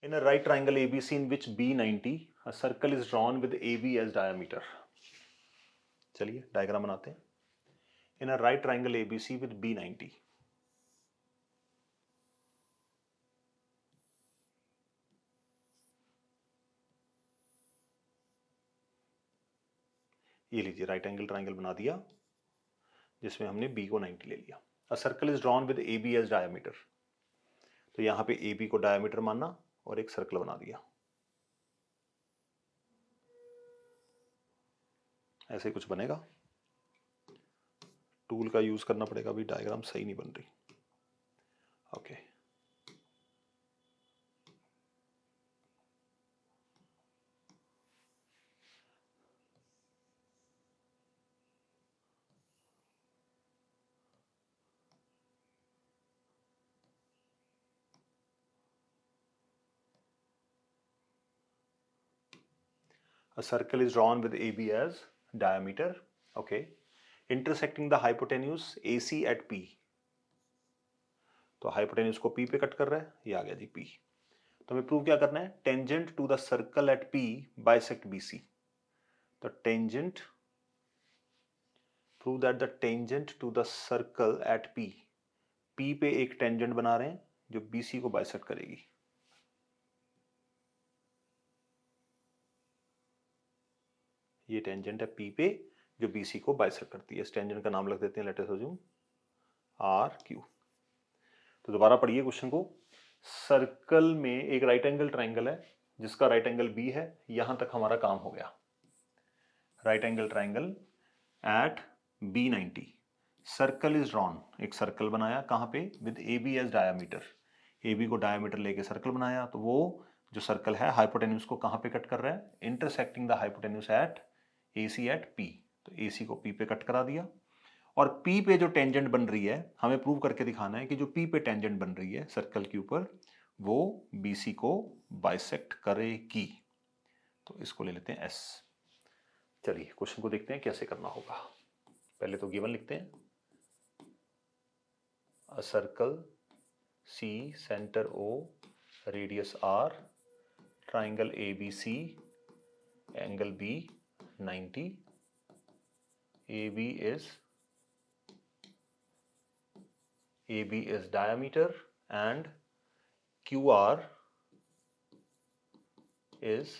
In a right triangle ABC in which B90, a circle is drawn with AB as diameter. चलिए diagram बनाते हैं. In a right triangle ABC with B90. ये लीजिए right angle triangle बना दिया जिसमें हमने B को 90 ले लिया. A circle is drawn with AB as diameter. तो यहां पे AB को डायमीटर मानना और एक सर्कल बना दिया. ऐसे कुछ बनेगा. टूल का यूज करना पड़ेगा, अभी डायग्राम सही नहीं बन रही. Okay A circle is drawn with AB as diameter. Okay. Intersecting the hypotenuse AC at P. तो हाइपोटेन्यूज को P पे कट कर रहा है. ये आ गया जी P. तो हमें प्रूव क्या करना है? Tangent to the circle at P bisect BC. तो tangent prove that the tangent to the circle at P. P पे एक टेंजेंट बना रहे हैं जो BC को बाइसेक्ट करेगी. ये टेंजेंट है P पे जो BC को बाइसेक्ट करती है. इस टेंजेंट का नाम रख देते हैं, लेट अस अज्यूम RQ. तो दोबारा पढ़िए क्वेश्चन को. सर्कल में एक राइट एंगल ट्राइंगल है जिसका राइट एंगल B है. यहां तक हमारा काम हो गया. Right angle triangle at B90. Circle is drawn. एक सर्कल बनाया कहां पे? With AB as diameter. AB को डायमीटर लेके सर्कल बनाया. तो वो जो सर्कल है हाइपोटेन्यूज को कहां पे कट कर रहा है? Intersecting the hypotenuse at AC at P. तो AC को P पे कट करा दिया. और P पे जो टेंजेंट बन रही है हमें प्रूव करके दिखाना है कि जो P पे टेंजेंट बन रही है सर्कल के ऊपर वो BC को बाइसेक्ट करेगी. तो इसको ले लेते हैं S. चलिए क्वेश्चन को देखते हैं कैसे करना होगा. पहले तो गिवन लिखते हैं. A circle C, centre O, radius R, triangle ABC, angle B 90. AB is diameter and QR is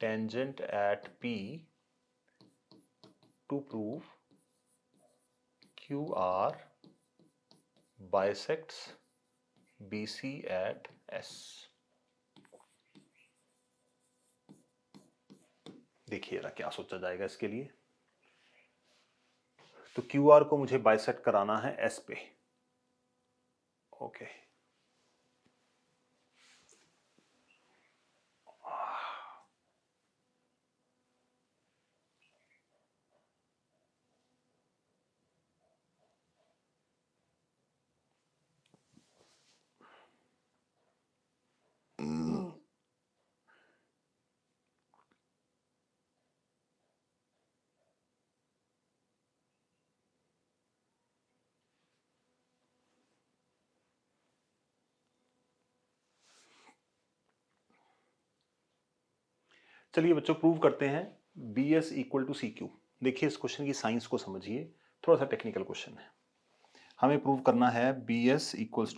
tangent at P. To prove QR bisects BC at S. देखिए ना क्या सोचा जाएगा इसके लिए. तो QR को मुझे बाइसेक्ट कराना है S पे. ओके चलिए बच्चों प्रूव करते हैं BS इक्वल टू CQ. देखिए इस क्वेश्चन की साइंस को समझिए. थोड़ा सा टेक्निकल क्वेश्चन है. हमें प्रूव करना है BS इक्वल्स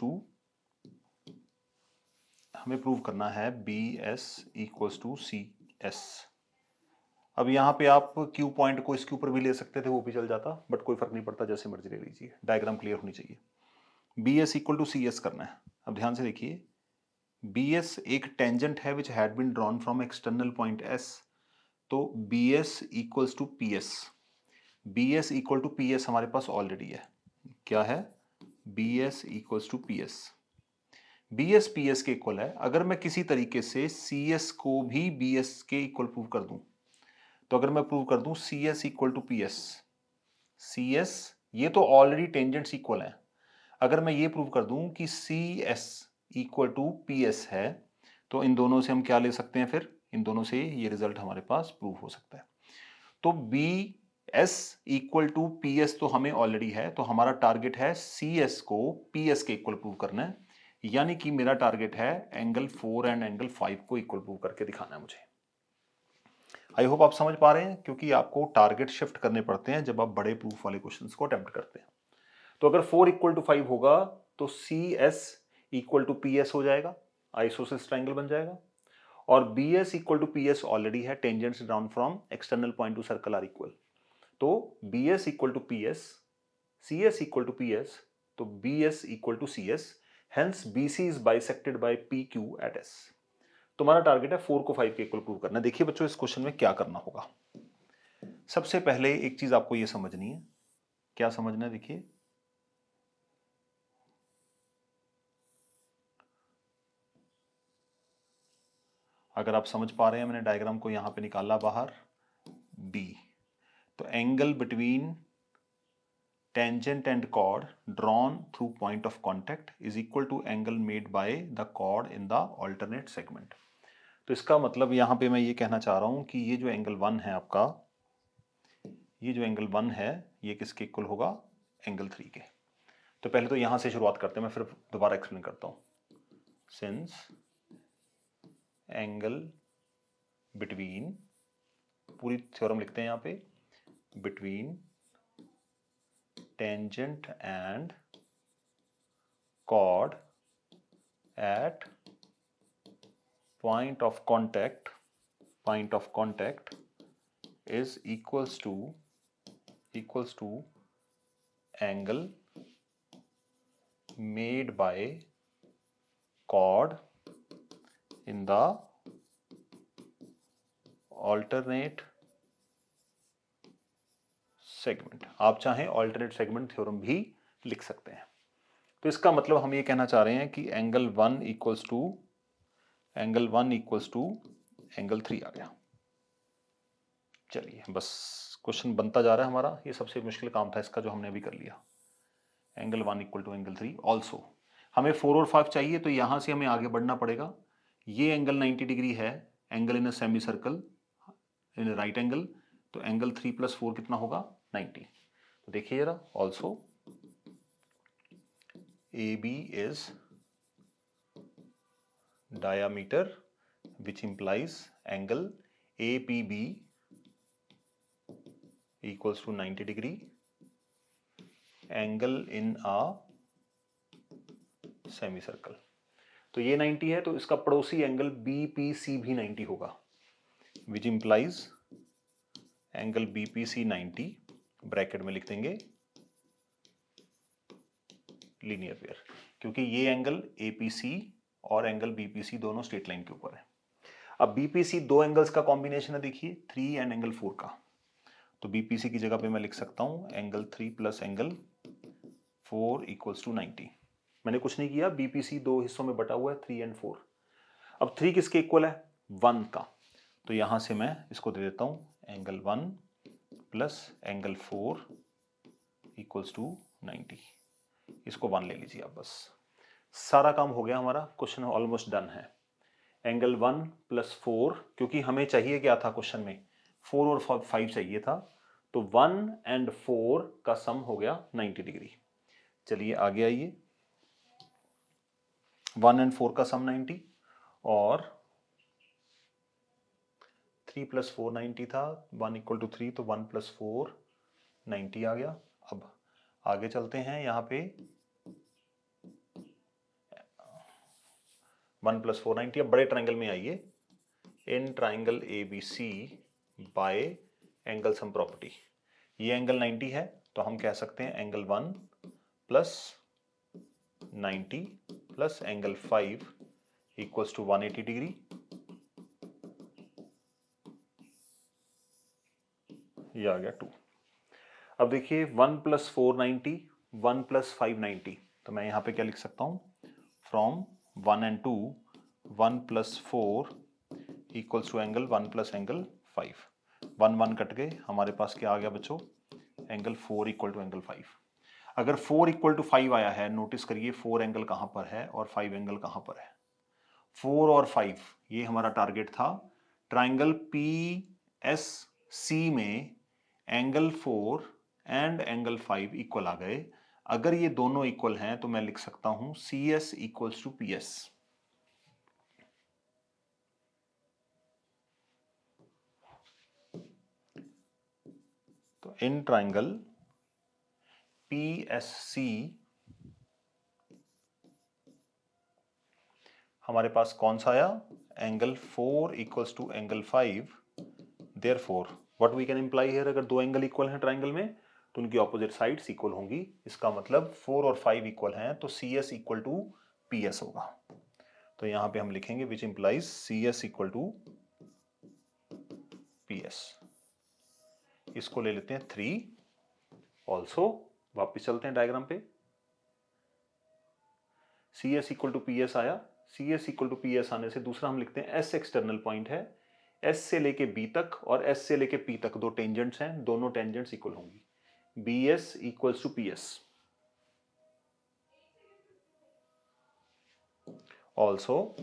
टू CS. अब यहाँ पे आप Q पॉइंट को इसके ऊपर भी ले सकते थे, वो भी चल जाता, बट कोई फर्क नहीं पड़ता, जैसे मर्जी ले लीजिए. डायग्राम क्लियर होनी चाहिए. BS इक्वल टू CS करना है. अब ध्यान से देखिए. BS एक टेंजेंट है which had been drawn from external point S. तो BS equals to PS. BS equal to PS हमारे पास ऑलरेडी है. क्या है? BS equals to PS. BS PS के इक्वल है. अगर मैं किसी तरीके से CS को भी BS के इक्वल प्रूव कर दूं, तो अगर मैं प्रूव कर दूं CS equal to PS, CS ये तो ऑलरेडी टेंजेंट्स इक्वल है. अगर मैं ये प्रूव कर दूं कि CS इक्वल टू PS है, तो इन दोनों से हम क्या ले सकते हैं? फिर इन दोनों से ये रिजल्ट हमारे पास प्रूव हो सकता है. तो BS इक्वल टू PS तो हमें ऑलरेडी है, तो हमारा टारगेट है CS को PS के इक्वल प्रूव करना है. यानी कि मेरा टारगेट है एंगल 4 एंड एंगल 5 को इक्वल प्रूव करके दिखाना है मुझे। आई होप आप समझ पा रहे हैं, क्योंकि आपको टारगेट शिफ्ट करने पड़ते हैं जब आप बड़े प्रूफ वाले क्वेश्चंस को अटेम्प्ट करते हैं। तो अगर 4 इक्वल टू 5 होगा तो C S equal to P S हो जाएगा, आइसोसेलेस ट्राइंगल बन जाएगा। और B S equal to P S already है, tangents drawn from external point to circle are equal. तो B S equal to P S, C S equal to P S, तो B S equal to C S, hence B C is bisected by P Q at S. तुम्हारा target है 4 को 5 के equal prove करना है। देखिए बच्चों, इस क्वेश्चन में क्या करना होगा। सबसे पहले एक चीज आपको यह समझनी है। क्या समझना है? देखिए, अगर आप समझ पा रहे हैं, मैंने डायग्राम को यहां पे निकाला बाहर बी, तो angle between tangent and chord drawn through point of contact is equal to angle made by the chord in the alternate segment. तो इसका मतलब यहां पे मैं ये कहना चाह रहा हूं कि ये जो एंगल 1 है आपका, ये जो एंगल 1 है, ये किसके इक्वल होगा? एंगल 3 के। तो पहले तो यहां से शुरुआत करते हैं, मैं फिर दोबारा एक्सप्लेन करता हूं। सिंस एंगल बिटवीन, पूरी थ्योरम लिखते हैं यहां पे, between tangent and chord at point of contact is equals to angle made by chord in the alternate segment। आप चाहें alternate segment थ्योरम भी लिख सकते हैं। तो इसका मतलब हम ये कहना चाह रहे हैं कि एंगल 1 इक्वल्स टू एंगल 3 आ गया। चलिए, बस क्वेश्चन बनता जा रहा है हमारा। ये सबसे मुश्किल काम था इसका, जो हमने अभी कर लिया। Angle 1 equal to angle 3 also. हमें 4 और 5 चाहिए, तो यहां से हमें आगे बढ़ना पड़ेगा। ये एंगल 90 डिग्री है, angle in a semi circle in right angle, तो एंगल 3 + 4 कितना होगा? 90। तो देखिए जरा, also AB is diameter, which implies angle APB equals to 90 degree, angle in a semicircle। तो ये 90 है, तो इसका पड़ोसी एंगल BPC भी 90 होगा, which implies angle BPC 90, bracket में लिख देंगे लीनियर पेयर, क्योंकि ये एंगल APC और एंगल BPC दोनों स्ट्रेट लाइन के ऊपर है। अब BPC दो एंगल्स का कॉम्बिनेशन है, देखिए 3 एंड एंगल 4 का। तो BPC की जगह पे मैं लिख सकता हूं एंगल 3 + एंगल 4 इक्वल्स टू 90। मैंने कुछ नहीं किया, BPC दो हिस्सों में बटा हुआ है, 3 एंड 4। अब 3 किसके इक्वल है? 1 का। तो यहां से मैं इसको दे देता हूं एंगल 1 + एंगल 4 इक्वल्स टू 90। इसको 1 ले लीजिए आप। बस सारा काम हो गया हमारा, क्वेश्चन ऑलमोस्ट डन है। एंगल 1 + 4, क्योंकि हमें चाहिए क्या था क्वेश्चन में? 4 और 5 चाहिए था, तो 1 एंड 4 का सम हो गया 90 डिग्री। चलिए आगे आइए, 1 एंड 4 का सम 90, और 3 + 4 90 था, 1 इक्वल टू 3, तो 1 + 4 90 आ गया। अब आगे चलते हैं, यहाँ पे 1 + 4 90। अब बड़े ट्राइंगल में आइए, in triangle ABC by angle sum property. ये एंगल 90 है, तो हम कह सकते हैं angle 1 + 90 + angle 5 equals to 180 degree. ये आ गया 2। अब देखिए 1 + 4 90, 1 + 5 90, तो मैं यहां पे क्या लिख सकता हूं? From 1 and 2, 1 + 4 equals to angle 1 + angle 5। 1 1 cut गए, हमारे पास क्या आ गया बच्चों? Angle 4 equal to angle 5। अगर 4 इक्वल टू 5 आया है, नोटिस करिए 4 एंगल कहां पर है और 5 एंगल कहां पर है। 4 और 5 ये हमारा टारगेट था। ट्राइंगल PSC में एंगल 4 एंड एंगल 5 इक्वल आ गए। अगर ये दोनों इक्वल हैं तो मैं लिख सकता हूं CS इक्वल्स टू PS। तो इन ट्राइंगल PSC हमारे पास कौन सा आया, angle 4 equals to angle 5, therefore what we can imply here, अगर दो एंगल इक्वल हैं ट्राइंगल में तो उनकी ऑपोजिट साइड्स इक्वल होंगी। इसका मतलब 4 और 5 इक्वल हैं तो CS इक्वल टू PS होगा। तो यहां पे हम लिखेंगे which implies CS equal to PS। इसको ले लेते हैं 3 ऑल्सो। वापिस चलते हैं डायग्राम पे। CS इक्वल टू PS आया, CS इक्वल टू PS आने से दूसरा हम लिखते हैं S एक्सटर्नल पॉइंट है, S से लेके B तक और S से लेके P तक दो टेंजेंट्स हैं, दोनों टेंजेंट्स इक्वल होंगी। BS equals to PS। Also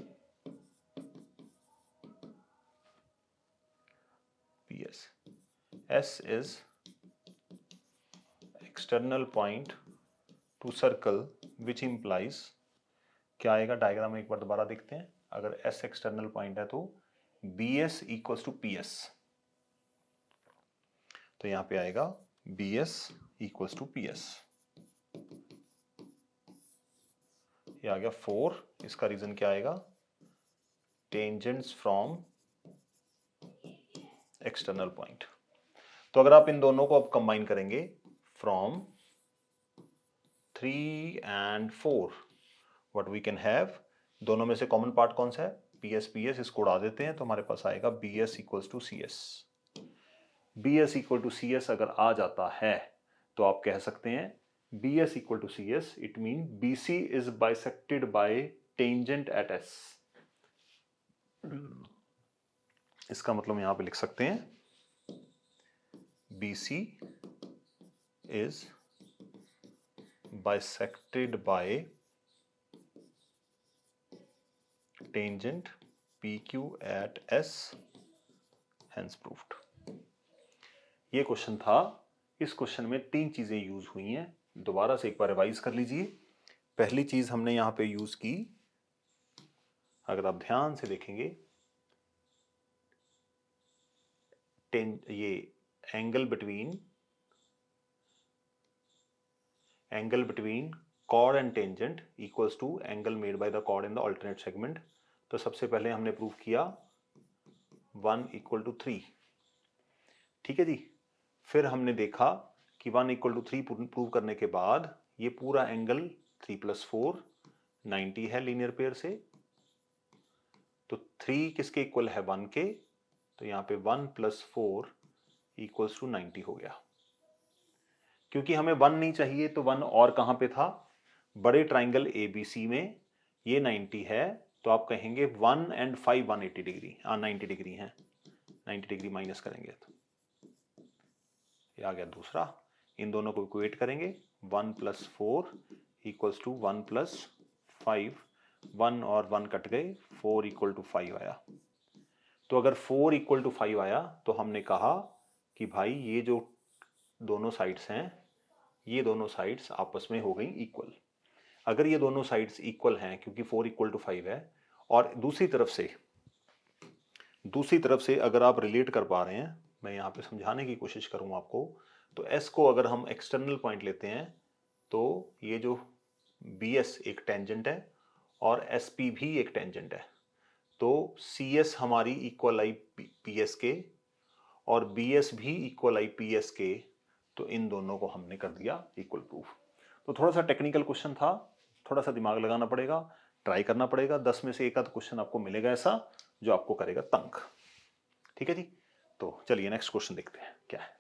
PS। S is external point to circle which implies, क्या आएगा डायग्राम में एक बार दोबारा देखते हैं। अगर S एक्सटर्नल पॉइंट है तो BS इक्वल्स टू PS। तो यहां पे आएगा BS इक्वल्स टू PS। ये आ गया 4। इसका रीजन क्या आएगा, टेंजेंट्स फ्रॉम एक्सटर्नल पॉइंट। तो अगर आप इन दोनों को अब कंबाइन करेंगे, from 3 and 4 what we can have, दोनों में से कॉमन पार्ट कौन सा है, PS PS, इसको उड़ा देते हैं तो हमारे पास आएगा BS equals to CS। BS equal to CS अगर आ जाता है तो आप कह सकते हैं BS equal to CS, it means BC is bisected by tangent at S। इसका मतलब यहां पे लिख सकते हैं BC is bisected by tangent PQ at S, hence proved। ये क्वेश्चन था। इस क्वेश्चन में 3 चीजें यूज हुई हैं, दोबारा से एक बार रिवाइज कर लीजिए। पहली चीज हमने यहां पे यूज की, अगर आप ध्यान से देखेंगे, ये angle between chord and tangent equals to angle made by the chord in the alternate segment. तो सबसे पहले हमने प्रूव किया 1 इक्वल टू 3, ठीक है जी। फिर हमने देखा कि 1 इक्वल टू 3 प्रूव करने के बाद ये पूरा एंगल 3 + 4 90 है लीनियर पेयर से। तो 3 किसके इक्वल है, 1 के, तो यहां पे 1 + 4 इक्वल्स टू 90 हो गया। क्योंकि हमें 1 नहीं चाहिए तो 1 और कहां पे था, बड़े ट्राइंगल ABC में ये 90 है, तो आप कहेंगे 1 and 5 180 डिग्री, 90 डिग्री है, 90 डिग्री माइनस करेंगे तो ये आ गया दूसरा। इन दोनों को इक्वेट करेंगे, 1 + 4 इक्वल्स टू 1 + 5, 1 और 1 कट गए, 4 इक्वल टू 5 आया। तो अगर 4 इक्वल टू 5 आया तो हमने कहा कि भाई ये जो दोनों साइड्स हैं, ये दोनों साइड्स आपस में हो गई इक्वल। अगर ये दोनों साइड्स इक्वल हैं क्योंकि 4 इक्वल टू 5 है, और दूसरी तरफ से अगर आप रिलेट कर पा रहे हैं, मैं यहाँ पे समझाने की कोशिश करूँगा आपको, तो S को अगर हम एक्सटर्नल पॉइंट लेते हैं तो ये जो BS एक टेंजेंट है और SP भी एक टेंजेंट है, तो CS हमारी इक्वल आई PS के और BS भी इक्वल आई PS के, तो इन दोनों को हमने कर दिया इक्वल प्रूफ। तो थोड़ा सा टेक्निकल क्वेश्चन था, थोड़ा सा दिमाग लगाना पड़ेगा, ट्राई करना पड़ेगा। 10 में से एक आध क्वेश्चन आपको मिलेगा ऐसा जो आपको करेगा तंग, ठीक है जी। तो चलिए नेक्स्ट क्वेश्चन देखते हैं क्या है।